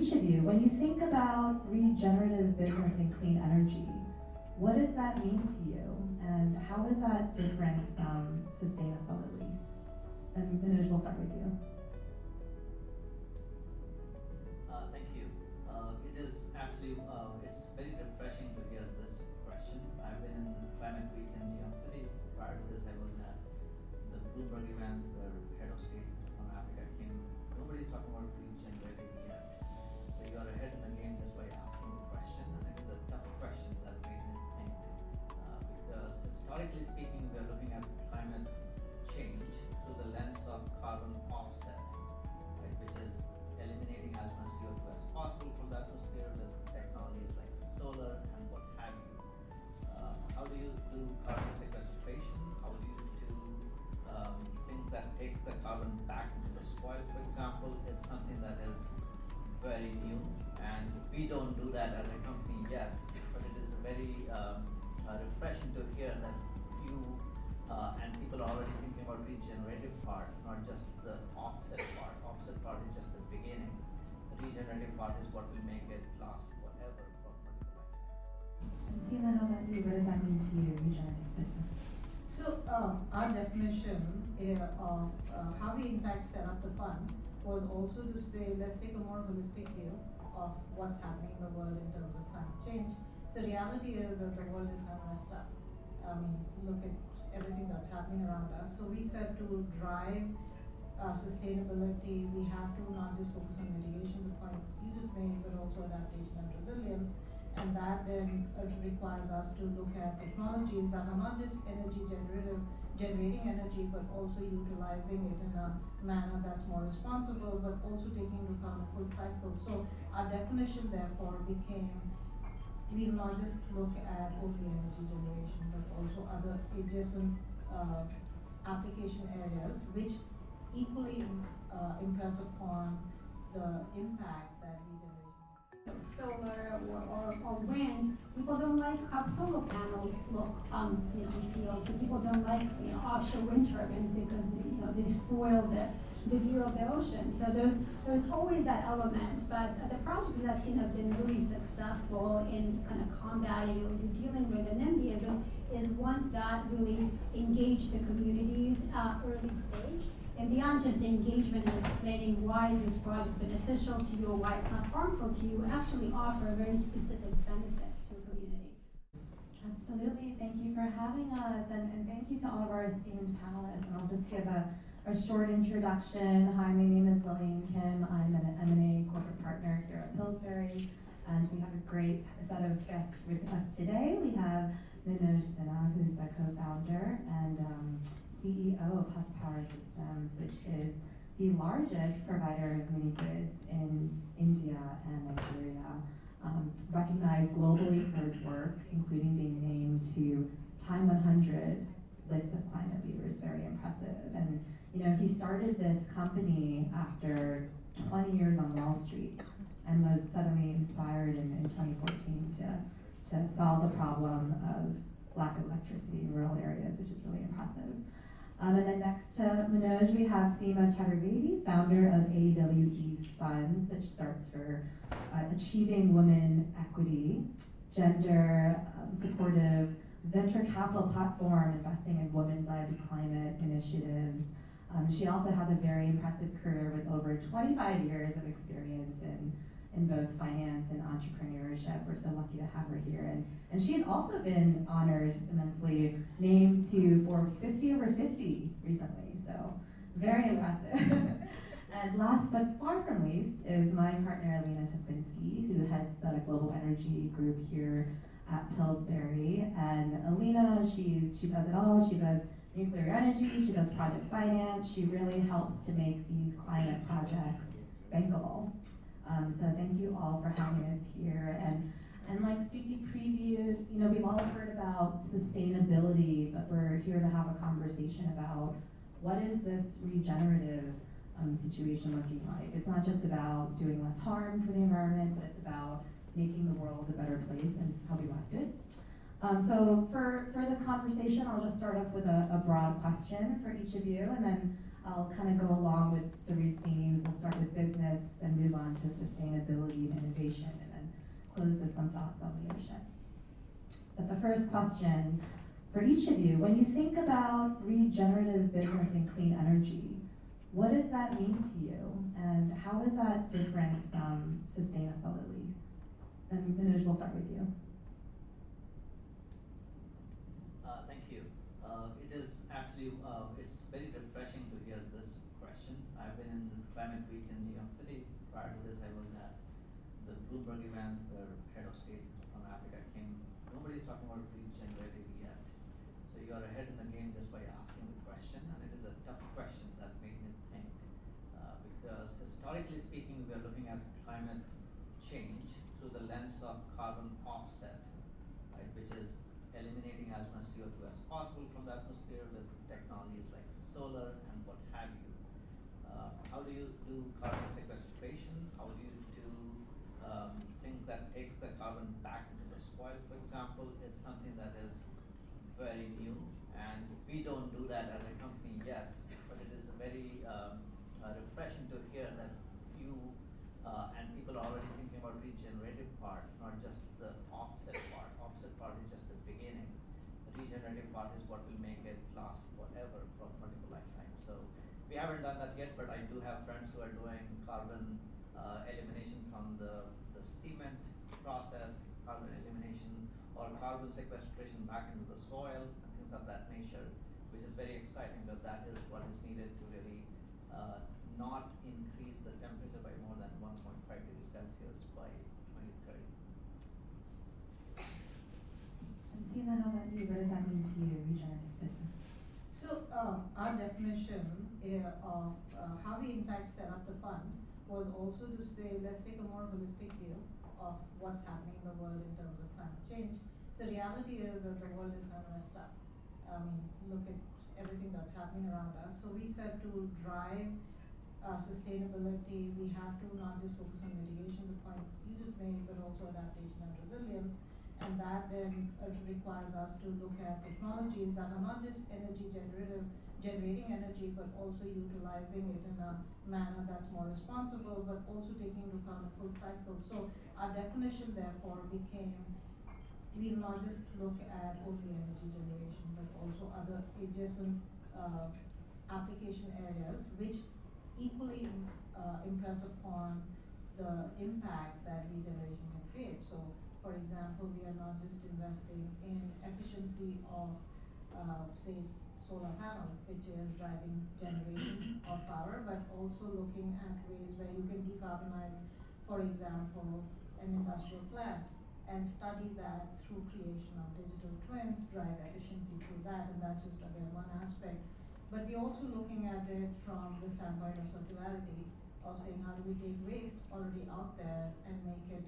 each of you, when you think about regenerative business and clean energy, what does that mean to you? And how is that different from sustainability? And Manoj, we'll start with you. Thank you. It is actually, it's very refreshing to hear this question. I've been in this climate week in New York City. Prior to this, I was at the Bloomberg event where head of states from Africa came. Nobody's talking about regenerative yet. So you are ahead in the game just by asking the question, and it is a tough question that made me think. Because historically speaking, we are looking at climate change through the lens of carbon offset, right, which is eliminating as much CO2 as possible from the atmosphere with technologies like solar and what have you. How do you do carbon sequestration? How do you do things that takes the carbon back into the soil, for example, is something that is very new, and we don't do that as a company yet, but it is very refreshing to hear that you and people are already thinking about regenerative part, not just the offset part. Offset part is just the beginning. The regenerative part is what will make it last forever for multiple lifetimes. And Seema, how about you? What does that mean to you, regenerative business? So our definition of how we in fact set up the fund was also to say, let's take a more holistic view of what's happening in the world in terms of climate change. The reality is that the world is kind of messed up. I mean, look at everything that's happening around us. So we said to drive sustainability, we have to not just focus on mitigation, the point you just made, but also adaptation and resilience. And that then requires us to look at technologies that are not just generating energy, but also utilizing it in a manner that's more responsible, but also taking into account a full cycle. So our definition therefore became, we will not just look at only energy generation, but also other adjacent application areas, which equally impress upon the impact that regeneration. Solar or wind, people don't like how solar panels look in fields. People don't like offshore wind turbines because they spoil the view of the ocean. So there's always that element. But the projects that I've seen have been really successful in kind of combating or dealing with NIMBYism is ones that really engage the communities early stage. And beyond just engagement and explaining why is this project beneficial to you or why it's not harmful to you, actually offer a very specific benefit to a community. Absolutely, thank you for having us, and thank you to all of our esteemed panelists. And I'll just give a short introduction. Hi, my name is Lillian Kim. I'm an M&A corporate partner here at Pillsbury, and we have a great set of guests with us today. We have Manoj Sinha, who's a co-founder and CEO of Husk Power Systems, which is the largest provider of mini grids in India and Nigeria. Recognized globally for his work, including being named to Time 100 list of climate leaders. Very impressive. And he started this company after 20 years on Wall Street, and was suddenly inspired in 2014 to solve the problem of lack of electricity in rural areas, which is really impressive. And then next to Manoj, we have Seema Chaturvedi, founder of AWE Funds, which starts for achieving women equity, gender supportive venture capital platform investing in women-led climate initiatives. She also has a very impressive career with over 25 years of experience in both finance and entrepreneurship. We're so lucky to have her here. And she's also been honored immensely, named to Forbes 50 over 50 recently, so very impressive. And last but far from least is my partner, Elina, Tepinsky, who heads the global energy group here at Pillsbury. And Elina, she does it all. She does nuclear energy, she does project finance. She really helps to make these climate projects bankable. So thank you all for having us here. And like Stuti previewed, we've all heard about sustainability, but we're here to have a conversation about what is this regenerative situation looking like. It's not just about doing less harm for the environment, but it's about making the world a better place than how we left it. So for this conversation, I'll just start off with a broad question for each of you, and then I'll kind of go along with the three themes. We'll start with business, then move on to sustainability and innovation, and then close with some thoughts on leadership. But the first question for each of you, when you think about regenerative business and clean energy, what does that mean to you? And how is that different from sustainability? And Manoj, we'll start with you. Thank you. It is actually, it's very refreshing to hear this question. I've been in this climate week in New York City. Prior to this, I was at the Bloomberg event where head of states from Africa came. Nobody's talking about regenerative yet. So you are ahead in the game just by asking the question, and it is a tough question that made me think. Because historically speaking, we are looking at climate change through the lens of carbon offset, right, which is eliminating as much CO2 as possible from the atmosphere with technologies like solar and what have you. How do you do carbon sequestration? How do you do things that takes the carbon back into the soil, for example, is something that is very new, and we don't do that as a company yet, but it is very refreshing to hear that you and people are already thinking about regenerative part, not just the offset part. Offset part is just the beginning. The regenerative part is what will make it last forever for multiple lifetimes. So we haven't done that yet, but I do have friends who are doing carbon elimination from the cement process, carbon elimination or carbon sequestration back into the soil and things of that nature, which is very exciting, but that is what is needed to really not increase the temperature by more than 1.5 degrees Celsius by 2030. And Seema, how about you? What does that mean to you, regenerative business? So our definition of how we in fact set up the fund was also to say, let's take a more holistic view of what's happening in the world in terms of climate change. The reality is that the world is kind of messed up. I mean, look at everything that's happening around us. So we said to drive sustainability, we have to not just focus on mitigation, the point you just made, but also adaptation and resilience. And that then requires us to look at technologies that are not just generating energy, but also utilizing it in a manner that's more responsible, but also taking into account a full cycle. So our definition therefore became, we will not just look at only energy generation, but also other adjacent application areas, which equally impress upon the impact that regeneration can create. So, for example, we are not just investing in efficiency of, say, solar panels, which is driving generation of power, but also looking at ways where you can decarbonize, for example, an industrial plant, and study that through creation of digital twins, drive efficiency through that, and that's just again one aspect. But we're also looking at it from the standpoint of circularity, of saying how do we take waste already out there and make it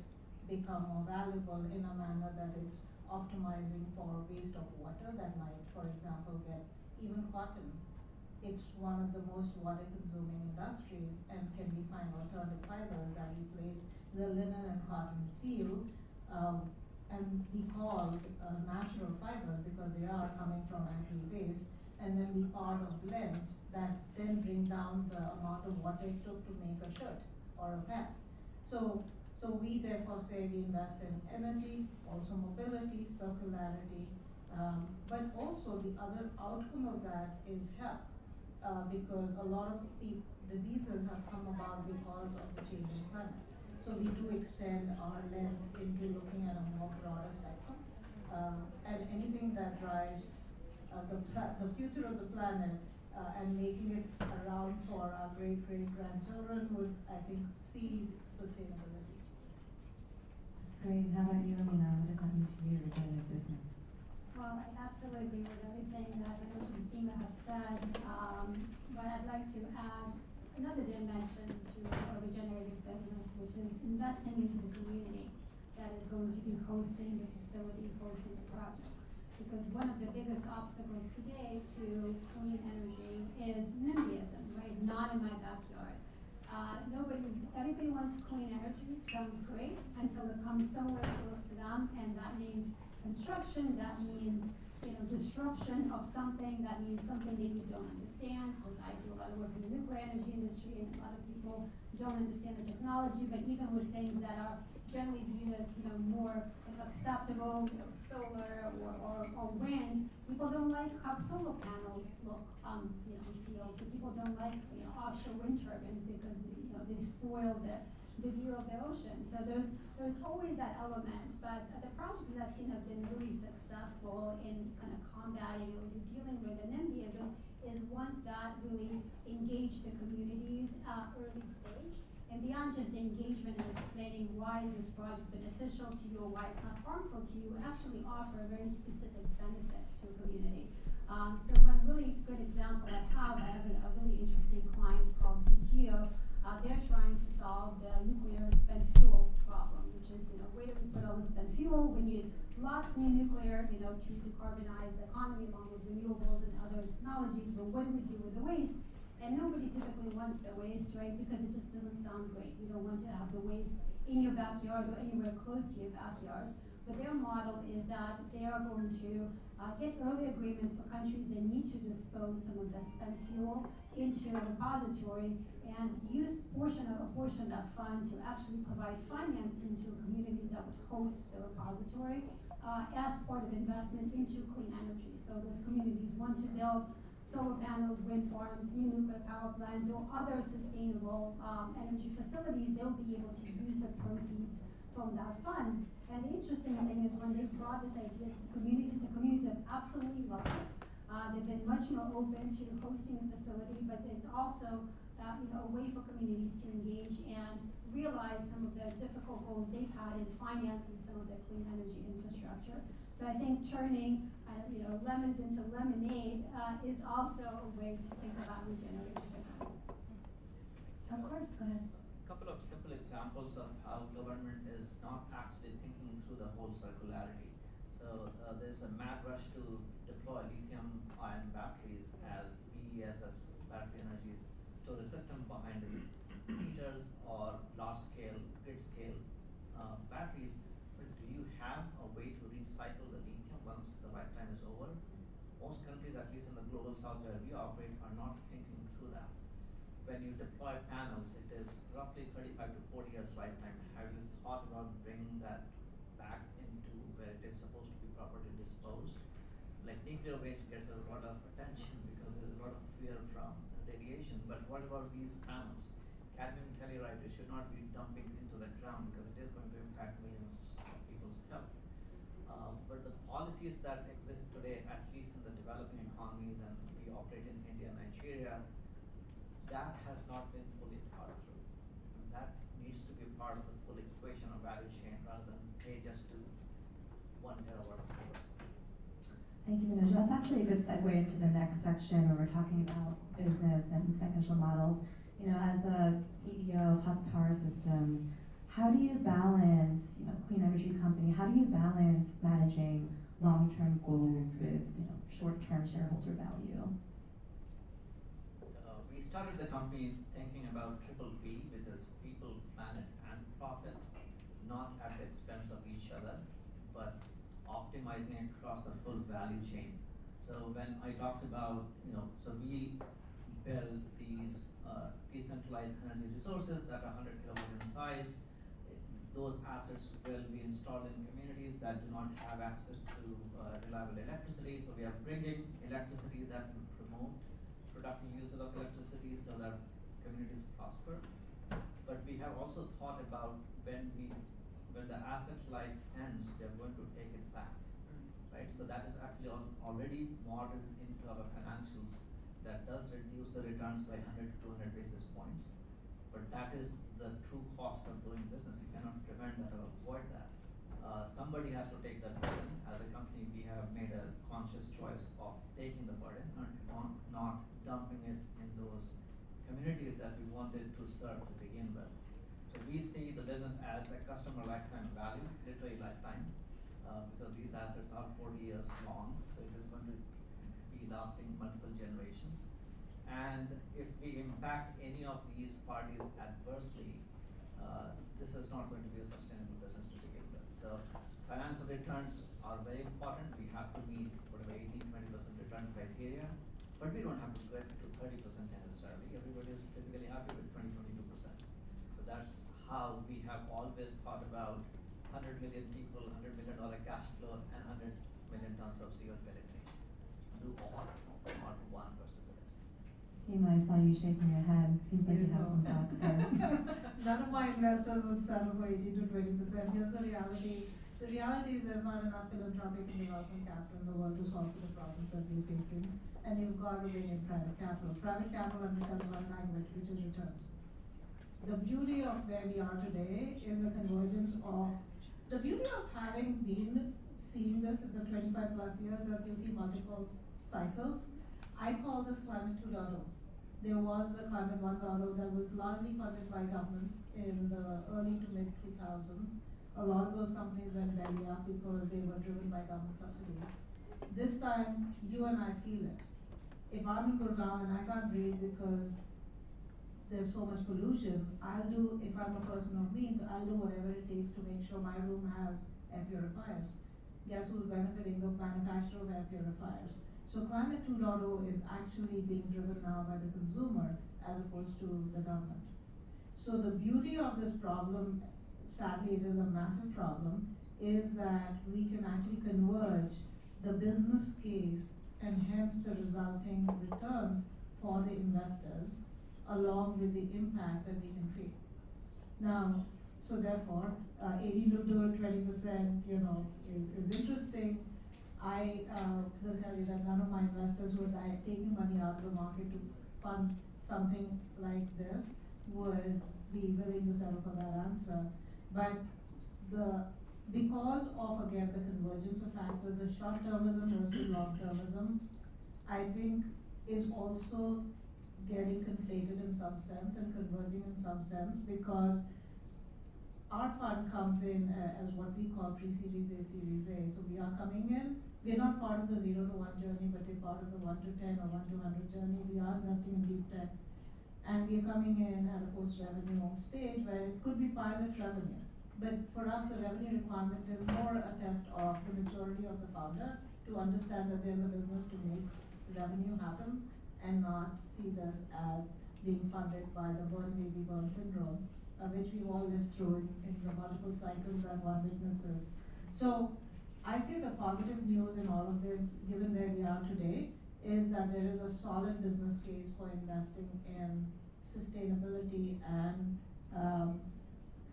become more valuable in a manner that it's optimizing for waste of water that might, for example, get even cotton. It's one of the most water consuming industries, and can we find alternative fibers that replace the linen and cotton field and be called natural fibers because they are coming from agri waste, and then be part of blends that then bring down the amount of water it took to make a shirt or a pant. So we therefore say we invest in energy, also mobility, circularity, but also the other outcome of that is health, because a lot of diseases have come about because of the changing climate. So we do extend our lens into looking at a more broader spectrum, and anything that drives the future of the planet and making it around for our great-great-grandchildren would, I think, seed sustainability. That's great. How about you, Elina? What does that mean to you, regenerative business? Well, I absolutely agree with everything that Manoj and Seema have said, but I'd like to add another dimension to our regenerative business, which is investing into the community that is going to be hosting the facility, hosting the project. Because one of the biggest obstacles today to clean energy is NIMBYism, right? Not in my backyard. Everybody wants clean energy, sounds great, until it comes somewhere close to them, and that means construction, that means disruption of something that means something that you don't understand, because I do a lot of work in the nuclear energy industry, and a lot of people don't understand the technology, but even with things that are generally viewed as, more acceptable, solar or wind, people don't like how solar panels look, in fields. So people don't like, offshore wind turbines because, they spoil the view of the ocean. So there's always that element, but the projects that I've seen have been really successful in kind of combating or dealing with NIMBYism is ones that really engage the communities early stage. And beyond just engagement and explaining why is this project beneficial to you or why it's not harmful to you, actually offer a very specific benefit to a community. So one really good example I have a really interesting client called GGEO. They're trying to solve the nuclear spent fuel problem, which is, where do we put all the spent fuel? We need lots of new nuclear, to decarbonize the economy along with renewables and other technologies, but what do we do with the waste? And nobody typically wants the waste, right? Because it just doesn't sound great. You don't want to have the waste in your backyard or anywhere close to your backyard. But their model is that they are going to get early agreements for countries that need to dispose some of the spent fuel into a repository and use a portion of that fund to actually provide financing to communities that would host the repository as part of investment into clean energy. So those communities want to build solar panels, wind farms, new nuclear power plants, or other sustainable energy facilities. They'll be able to use the proceeds from that fund. And the interesting thing is when they brought this idea to the communities have absolutely loved it. They've been much more open to hosting a facility, but it's also a way for communities to engage and realize some of the difficult goals they've had in financing some of the clean energy infrastructure. So I think turning lemons into lemonade is also a way to think about regenerative economy. Of course, go ahead. A couple of simple examples of how government is not actually thinking through the whole circularity. So there's a mad rush to deploy lithium-ion batteries as BESS, battery energy storage system behind the meters or large-scale, grid-scale batteries. But do you have a way to recycle the lithium once the lifetime is over? Most countries, at least in the global south where we operate, are not thinking through that. When you deploy panels, it is roughly 35 to 40 years lifetime. Have you thought about bringing that back into where it is supposed to be properly disposed? Like nuclear waste gets a lot of attention because there's a lot of fear from radiation, but what about these panels? Cadmium telluride, we should not be dumping into the ground because it is going to impact millions of people's health. But the policies that exist today, at least in the developing economies, and we operate in India and Nigeria, that has not been fully thought through. And that needs to be part of the full equation of value chain rather than they just do 1 terawatt of solar. Thank you, Manoj. That's actually a good segue into the next section where we're talking about business and financial models. As a CEO of Husk Power Systems, how do you balance, clean energy company, how do you balance managing long-term goals with, short-term shareholder value? We started the company thinking about triple P, which is people, planet, and profit, not at the expense of each other, but optimizing across the full value chain. So when I talked about, so we build these decentralized energy resources that are 100 kilowatt in size. Those assets will be installed in communities that do not have access to reliable electricity. So we are bringing electricity that will promote productive use of electricity so that communities prosper. But we have also thought about when the asset life ends, we are going to take it back, right? So that is actually already modeled into our financials. That does reduce the returns by 100 to 200 basis points. But that is the true cost of doing business. You cannot prevent that or avoid that. Somebody has to take that burden. As a company, we have made a conscious choice of taking the burden, not dumping it in those communities that we wanted to serve to begin with. So we see the business as a customer lifetime value, literally lifetime, because these assets are 40 years long. So it is going to be lasting multiple generations. And if we impact any of these parties adversely, this is not going to be a sustainable business to begin with. So financial returns are very important. We have to meet whatever 18-20% return criteria, but we don't have to get to 30% necessarily. Everybody is typically happy with 20-22%. So that's how we have always thought about 100 million people, $100 million cash flow, and 100 million tons of CO2 elimination. Do all, not 1% of it. Seema, I saw you shaking your head. Seems like you have some thoughts there. None of my investors would settle for 18 to 20%. Here's the reality. The reality is there's not enough philanthropic and development capital in the world to solve for the problems that we're facing. And you've got to bring in private capital. Private capital understands one language, which is returns. The beauty of where we are today is a convergence of, the beauty of having been seeing this in the 25 plus years that you see multiple cycles. I call this climate 2.0. There was the climate 1.0 that was largely funded by governments in the early to mid 2000s. A lot of those companies went belly up because they were driven by government subsidies. This time, you and I feel it. If I'm in Gurgaon and I can't breathe because there's so much pollution, I'll do, if I'm a person of means, I'll do whatever it takes to make sure my room has air purifiers. Guess who's benefiting? The manufacturer of air purifiers. So climate 2.0 is actually being driven now by the consumer as opposed to the government. So the beauty of this problem, sadly it is a massive problem, is that we can actually converge the business case and hence the resulting returns for the investors along with the impact that we can create. Now, so therefore, 80 to 20%, you know, is interesting. I will tell you that none of my investors who are taking money out of the market to fund something like this would be willing to settle for that answer. But because of, again, the convergence of factors, the short-termism versus long-termism, I think is also getting conflated in some sense and converging in some sense, because our fund comes in as what we call pre-series A, series A. So we are coming in, we're not part of the 0 to 1 journey, but we're part of the 1 to 10 or 1 to 100 journey. We are investing in deep tech. And we're coming in at a post-revenue stage where it could be pilot revenue. But for us, the revenue requirement is more a test of the maturity of the founder to understand that they're in the business to make revenue happen and not see this as being funded by the burn baby burn syndrome, which we've all lived through in the multiple cycles that one witnesses. So I see the positive news in all of this, given where we are today, is that there is a solid business case for investing in sustainability and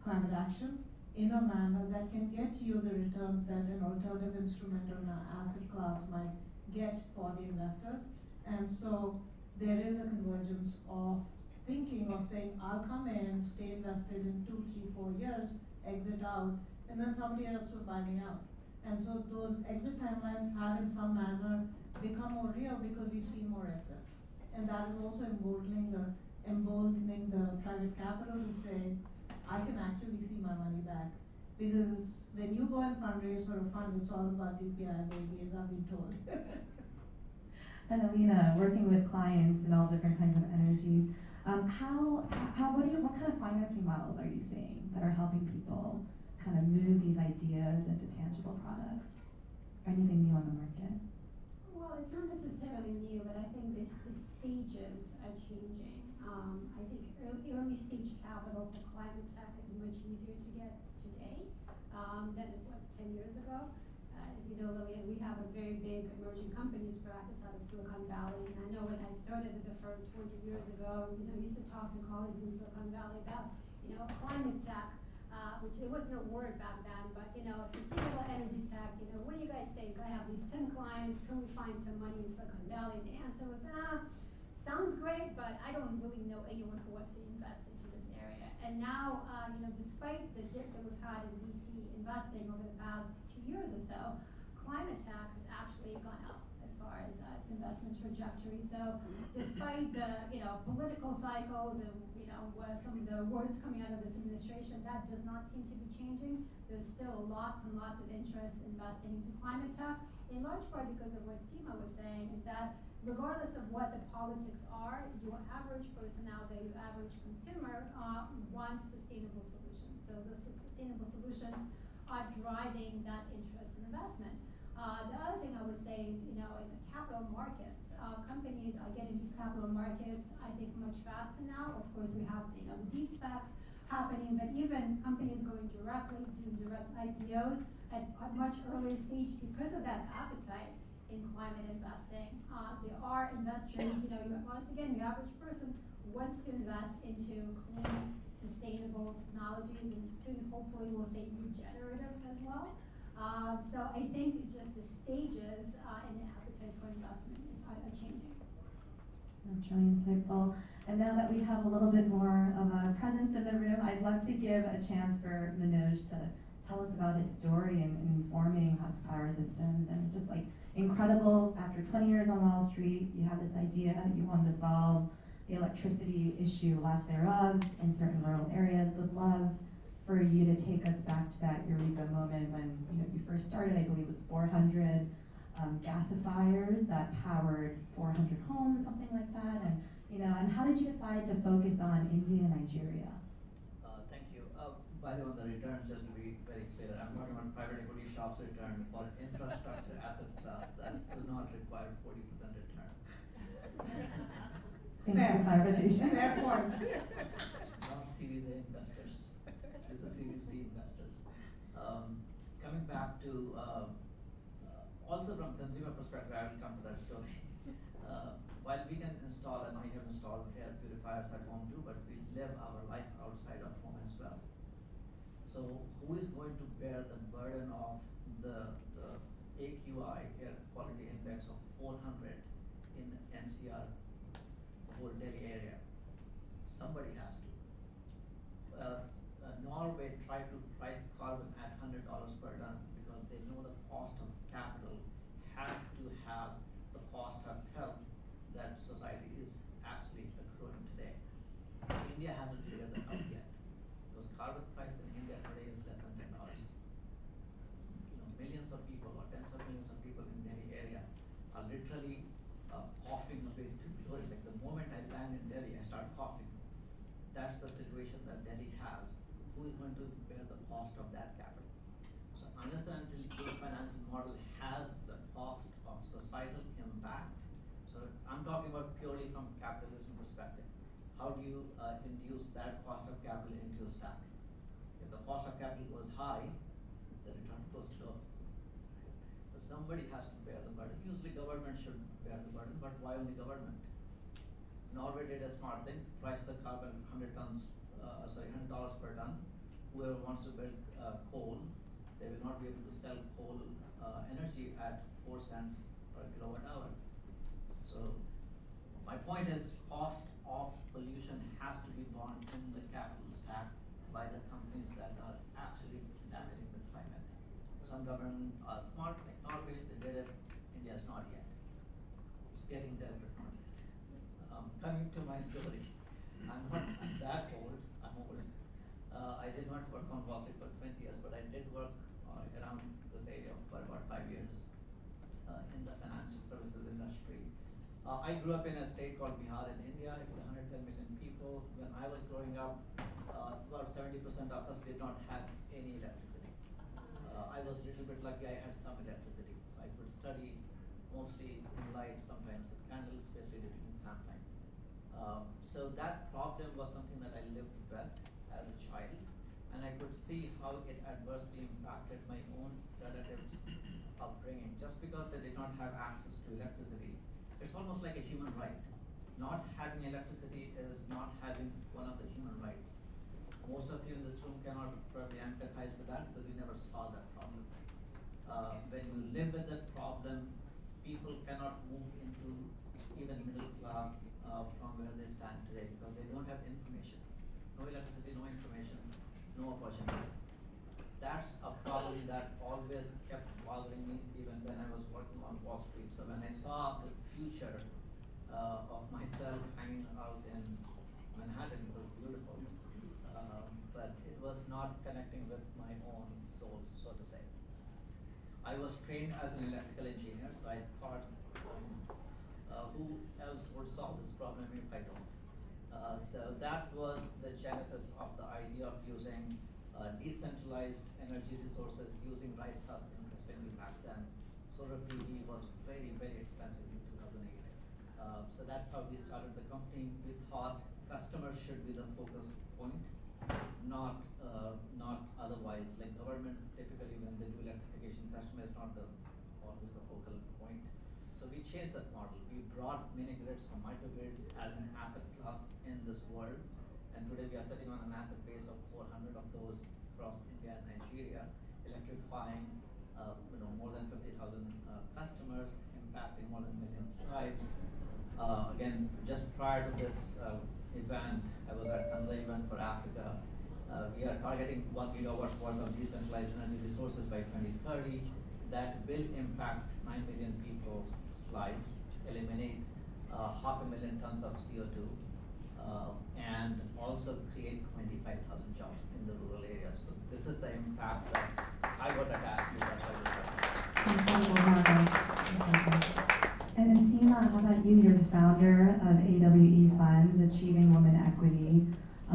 climate action in a manner that can get you the returns that an alternative instrument or an asset class might get for the investors. And so there is a convergence of thinking of saying, I'll come in, stay invested in 2, 3, 4 years, exit out, and then somebody else will buy me out. And so those exit timelines have in some manner become more real because we've seen more exits. And that is also emboldening the private capital to say, I can actually see my money back. Because when you go and fundraise for a fund, it's all about DPI baby, as I've been told. And Elina, working with clients in all different kinds of energies, what kind of financing models are you seeing that are helping people kind of move these ideas into tangible products? Or anything new on the market? Well, it's not necessarily new, but I think the stages are changing. I think early stage capital for climate tech is much easier to get today than it was 10 years ago. As you know, Lillian, we have a very big emerging companies practice out of Silicon Valley. And I know when I started with the firm 20 years ago, you know, I used to talk to colleagues in Silicon Valley about, you know, climate tech, which it wasn't a word back then, but, you know, sustainable energy tech, you know, what do you guys think? I have these 10 clients, can we find some money in Silicon Valley? And the answer was, sounds great, but I don't really know anyone who wants to invest into this area. And now, you know, despite the dip that we've had in VC investing over the past 2 years or so, climate tech has actually gone up as far as its investment trajectory. So despite the, you know, political cycles and, you know, some of the words coming out of this administration, that does not seem to be changing. There's still lots and lots of interest investing into climate tech, in large part because of what Seema was saying, is that regardless of what the politics are, your average person out there, your average consumer, wants sustainable solutions. So those sustainable solutions are driving that interest in investment. The other thing I would say is, in the capital markets, companies are getting to capital markets, I think, much faster now. Of course, we have, the de-SPACs happening, but even companies going directly, doing direct IPOs at a much earlier stage because of that appetite in climate investing. There are investors, once again, the average person wants to invest into clean, sustainable technologies, and soon, hopefully, we'll say regenerative as well. So I think just the stages and the appetite for investment are changing. That's really insightful. And now that we have a little bit more of a presence in the room, I'd love to give a chance for Manoj to tell us about his story in forming Husk Power Systems. And it's just like incredible. After 20 years on Wall Street, you have this idea that you wanted to solve the electricity issue, lack thereof, in certain rural areas. Would love for you to take us back to that eureka moment when you first started. I believe it was 400 gasifiers that powered 400 homes, something like that. And how did you decide to focus on India and Nigeria? Thank you. By the way, on the returns, just to be very clear, I'm talking about private equity shops return for infrastructure asset class that do not require 40% return. Thanks for clarification. Fair point. Not Series A investors. This is Series D investors. Coming back to, also from consumer perspective, I will come to that story. While we can install, and we have installed air purifiers at home too, but we live our life outside of home as well. So who is going to bear the burden of the AQI, air quality index of 400 in NCR, the whole Delhi area? Somebody has to. Norway tried to price carbon at $100 per ton because they know the cost of capital has to have the cost of health that society is actually accruing today. India hasn't figured that out yet. Because carbon price in India today is less than $10. Millions of people or tens of millions of people in Delhi area are literally coughing a bit to glory. Like the moment I land in Delhi, I start coughing. That's the situation that Delhi has. Who is going to bear the cost of that capital? So unless and until your financial model has the cost of societal impact, so I'm talking about purely from capitalism perspective. How do you induce that cost of capital into your stack? If the cost of capital goes high, the return goes low. So somebody has to bear the burden. Usually government should bear the burden, but why only government? Norway did a smart thing, price the carbon $100 per ton. Whoever wants to build coal, they will not be able to sell coal energy at 4 cents per kilowatt hour. So my point is, cost of pollution has to be borne in the capital stack by the companies that are actually damaging the climate. Some governments are smart, like Norway, they did it. India's not yet. It's getting there, but not yet. Coming to my story, I'm not that old. I'm old. I did not work on Wall Street for 20 years, but I did work around this area for about 5 years in the financial services industry. I grew up in a state called Bihar in India. It's 110 million people. When I was growing up, about 70% of us did not have any electricity. I was a little bit lucky, I had some electricity. So I could study mostly in light, sometimes with candles, especially during exam time. So that problem was something that I lived with as a child, and I could see how it adversely impacted my own relatives' upbringing. Just because they did not have access to electricity, it's almost like a human right. Not having electricity is not having one of the human rights. Most of you in this room cannot probably empathize with that because you never saw that problem. When you live with that problem, people cannot move into even middle class from where they stand today because they don't have information. No electricity, no information, no opportunity. That's a problem that always kept bothering me even when I was working on Wall Street. So when I saw the future of myself hanging out in Manhattan, it was beautiful. But it was not connecting with my own soul, so to say. I was trained as an electrical engineer, so I thought, who else would solve this problem if I don't? So that was the genesis of the idea of using decentralized energy resources using rice husk. Interestingly, back then, solar PV was very, very expensive in 2008. So that's how we started the company. We thought customers should be the focus point, not otherwise. Like government, typically when they do electrification, customer is not always the focal point. So we changed that model. We brought mini grids or microgrids as an asset class in this world. And today we are sitting on an asset base of 400 of those across India and Nigeria, electrifying more than 50,000 customers, impacting more than millions of lives. Again, just prior to this event, I was at another event for Africa. We are targeting 1 gigawatt worth of decentralized energy resources by 2030. That will impact 9 million people's lives, eliminate 500,000 tons of CO2, and also create 25,000 jobs in the rural areas. So this is the impact that I would attach to that. And Seema, how about you? You're the founder of AWE Funds, Achieving Women Equity.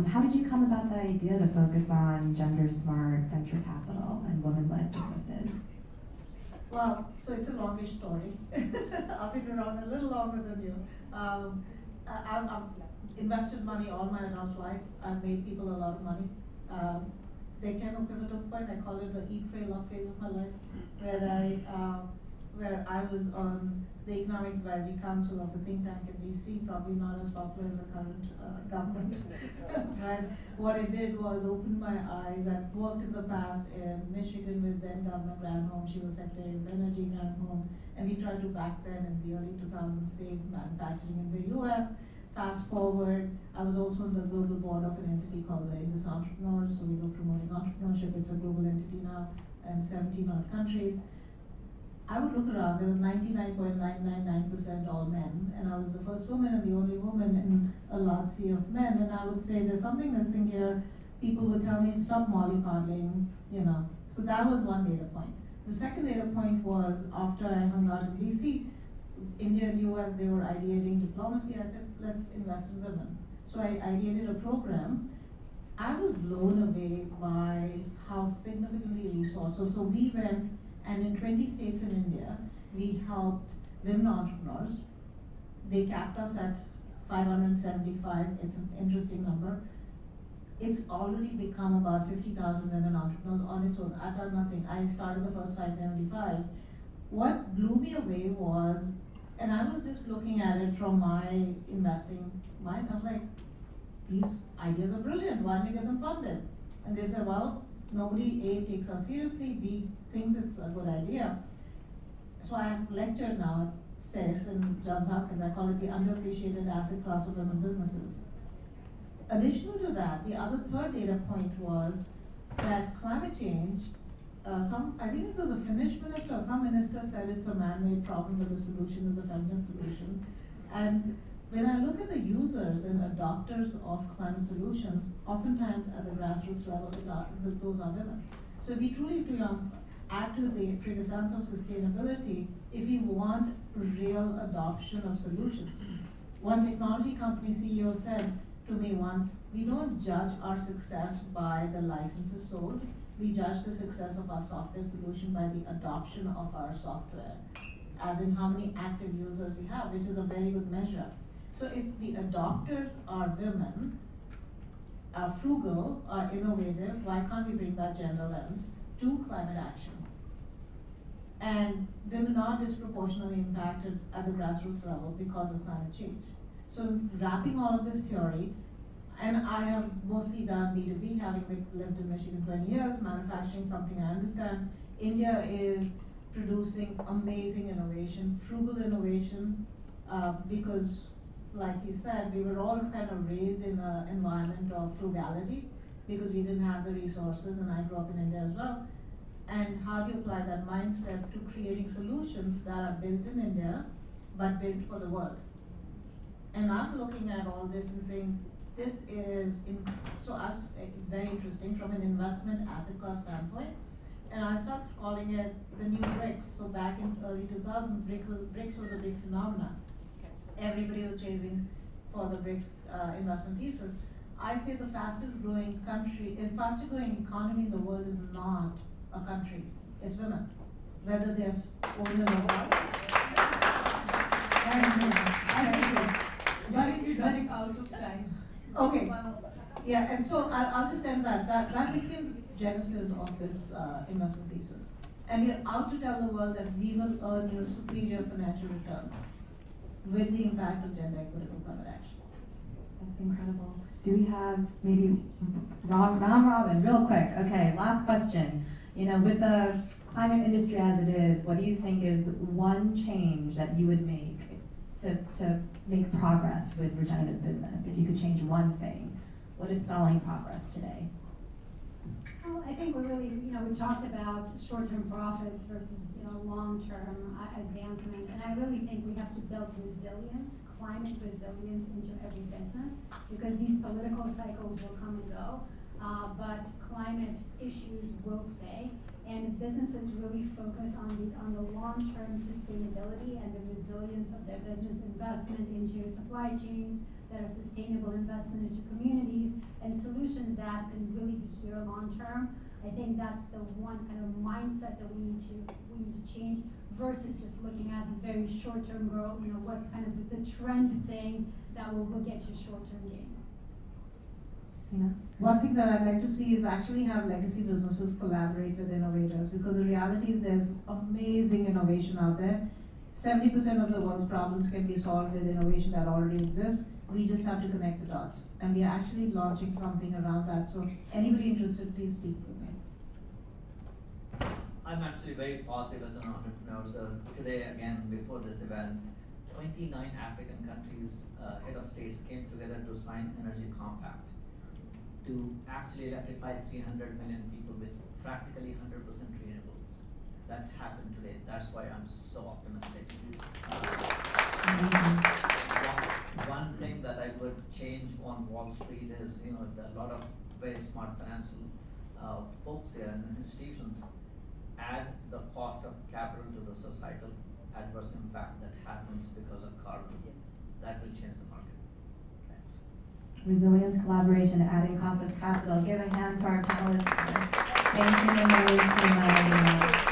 How did you come about that idea to focus on gender-smart venture capital and women-led businesses? Well, so it's a longish story. I've been around a little longer than you. I've invested money all my adult life. I've made people a lot of money. There came a pivotal point, I call it the eat, pray, love phase of my life, where I was on the Economic Advisory Council of the think tank in DC, probably not as popular in the current government. But what it did was open my eyes. I've worked in the past in Michigan with then Governor Granholm. She was Secretary of Energy, Granholm, and we tried to back then in the early 2000s save manufacturing in the US. Fast forward, I was also on the global board of an entity called the Indus Entrepreneurs, so we were promoting entrepreneurship. It's a global entity now in 17 odd countries. I would look around, there was 99.999% all men, and I was the first woman and the only woman in a large sea of men, and I would say there's something missing here. People would tell me to stop mollycoddling, So that was one data point. The second data point was after I hung out in DC, India and US, they were ideating diplomacy. I said, let's invest in women. So I ideated a program. I was blown away by how significantly resourced. So we went, and in 20 states in India, we helped women entrepreneurs. They capped us at 575. It's an interesting number. It's already become about 50,000 women entrepreneurs on its own. I've done nothing. I started the first 575. What blew me away was, and I was just looking at it from my investing mind, I'm like, these ideas are brilliant, why don't we get them funded? And they said, well, nobody A, takes us seriously, B, thinks it's a good idea. So I have lectured now at CES and Johns Hopkins. I call it the underappreciated asset class of women businesses. Additional to that, the other third data point was that climate change, I think it was a Finnish minister or some minister said it's a man-made problem, but the solution is a feminist solution. And when I look at the users and adopters of climate solutions, oftentimes at the grassroots level, those are women. So if we truly add to the previous answer of sustainability, if we want real adoption of solutions. One technology company CEO said to me once, we don't judge our success by the licenses sold, we judge the success of our software solution by the adoption of our software, as in how many active users we have, which is a very good measure. So if the adopters are women, are frugal, are innovative, why can't we bring that gender lens to climate action? And women are disproportionately impacted at the grassroots level because of climate change. So wrapping all of this theory, and I have mostly done B2B, having lived in Michigan 20 years, manufacturing something I understand. India is producing amazing innovation, frugal innovation, because like he said, we were all kind of raised in an environment of frugality because we didn't have the resources, and I grew up in India as well. And how do you apply that mindset to creating solutions that are built in India, but built for the world? And I'm looking at all this and saying, this is, very interesting from an investment asset class standpoint. And I started calling it the new BRICS. So back in early 2000s, BRICS was a big phenomenon. Everybody was chasing for the BRICS investment thesis. I say the fastest growing fastest growing economy in the world is not a country, it's women, whether they're older or not. We're running out of time. Okay, yeah, and so I'll just end that became the genesis of this investment thesis. And we're out to tell the world that we will earn you superior financial returns with the impact of gender equitable climate action. That's incredible. Do we have maybe round robin, real quick? Okay, last question. You know, with the climate industry as it is, what do you think is one change that you would make to make progress with regenerative business? If you could change one thing, what is stalling progress today? Well, I think we really, we talked about short-term profits versus, long-term advancement, and I really think we have to build resilience, climate resilience into every business, because these political cycles will come and go, but climate issues will stay, and if businesses really focus on the long-term sustainability and the resilience of their business, investment into supply chains that are sustainable, investment into communities, and solutions that can really be here long-term, I think that's the one kind of mindset that we need to change, versus just looking at the very short-term growth, what's kind of the trend thing that will get you short-term gains. Seema? One thing that I'd like to see is actually have legacy businesses collaborate with innovators, because the reality is there's amazing innovation out there. 70% of the world's problems can be solved with innovation that already exists. We just have to connect the dots. And we are actually launching something around that. So anybody interested, please speak with me. I'm actually very positive as an entrepreneur. So today, again, before this event, 29 African countries, head of states came together to sign Energy Compact to actually electrify 300 million people with practically 100% renewables. That happened today. That's why I'm so optimistic. One thing that I would change on Wall Street is, there are a lot of very smart financial folks here and institutions add the cost of capital to the societal adverse impact that happens because of carbon. That will change the market. Thanks. Resilience, collaboration, adding cost of capital. Give a hand to our panelists. Thank you, Manoj, Seema, and Elina.